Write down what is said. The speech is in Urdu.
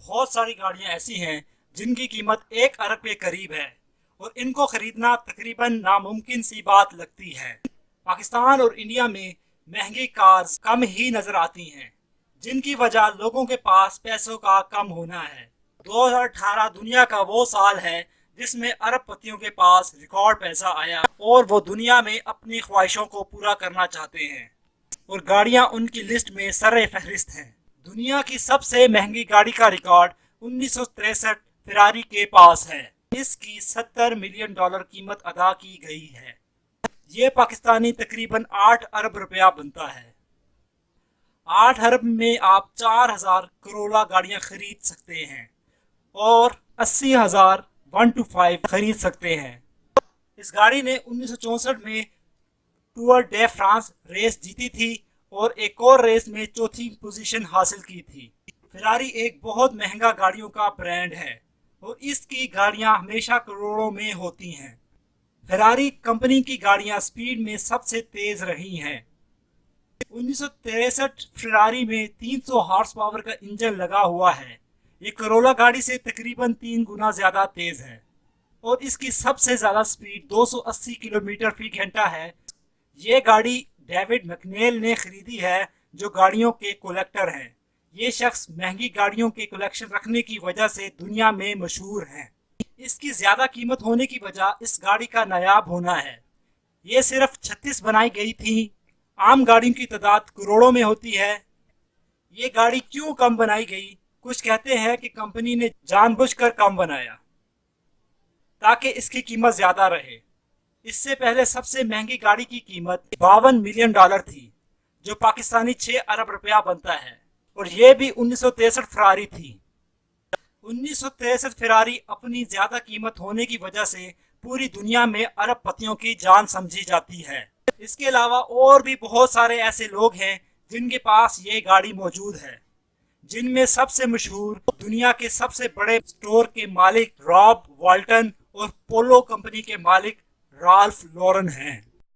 بہت ساری گاڑیاں ایسی ہیں جن کی قیمت 1 ارب کے قریب ہے اور ان کو خریدنا تقریباً ناممکن سی بات لگتی ہے۔ پاکستان اور انڈیا میں مہنگی کارز کم ہی نظر آتی ہیں، جن کی وجہ لوگوں کے پاس پیسوں کا کم ہونا ہے۔ 2018 دنیا کا وہ سال ہے جس میں ارب پتیوں کے پاس ریکارڈ پیسہ آیا اور وہ دنیا میں اپنی خواہشوں کو پورا کرنا چاہتے ہیں اور گاڑیاں ان کی لسٹ میں سر فہرست ہیں۔ دنیا کی سب سے مہنگی گاڑی کا ریکارڈ 1963 فراری کے پاس ہے۔ اس کی $70 ملین قیمت ادا کی گئی ہے۔ یہ پاکستانی تقریباً 8 ارب روپیہ بنتا ہے۔ 8 ارب میں آپ 4,000 کرولا گاڑیاں خرید سکتے ہیں اور 80,000 125 خرید سکتے ہیں۔ اس گاڑی نے 1964 میں ٹور ڈے فرانس ریس جیتی تھی اور ایک اور ریس میں چوتھی پوزیشن حاصل کی تھی۔ فراری ایک بہت مہنگا گاڑیوں کا برانڈ ہے اور اس کی گاڑیاں ہمیشہ کروڑوں میں ہوتی ہیں۔ فراری کمپنی کی گاڑیاں سپیڈ میں سب سے تیز رہی ہیں۔ 1963 فراری میں 300 ہارس پاور کا انجن لگا ہوا ہے۔ یہ کرولا گاڑی سے تقریباً 3 گنا زیادہ تیز ہے اور اس کی سب سے زیادہ سپیڈ 280 کلومیٹر فی گھنٹہ ہے۔ یہ گاڑی ڈیوڈ مکنیل نے خریدی ہے جو گاڑیوں کے کلیکٹر ہیں۔ یہ شخص مہنگی گاڑیوں کے کلیکشن رکھنے کی وجہ سے دنیا میں مشہور ہیں۔ اس کی زیادہ قیمت ہونے کی وجہ اس گاڑی کا نایاب ہونا ہے۔ یہ صرف 36 بنائی گئی تھی، عام گاڑیوں کی تعداد کروڑوں میں ہوتی ہے۔ یہ گاڑی کیوں کم بنائی گئی؟ کچھ کہتے ہیں کہ کمپنی نے جان بوجھ کر کم بنایا تاکہ اس کی قیمت زیادہ رہے۔ اس سے پہلے سب سے مہنگی گاڑی کی قیمت $52 ملین تھی جو پاکستانی 6 ارب روپیہ بنتا ہے اور یہ بھی 1963 فراری تھی۔ 1963 فراری اپنی زیادہ قیمت ہونے کی وجہ سے پوری دنیا میں ارب پتیوں کی جان سمجھی جاتی ہے۔ اس کے علاوہ اور بھی بہت سارے ایسے لوگ ہیں جن کے پاس یہ گاڑی موجود ہے، جن میں سب سے مشہور دنیا کے سب سے بڑے سٹور کے مالک راب والٹن اور پولو کمپنی کے مالک رالف لورن ہیں۔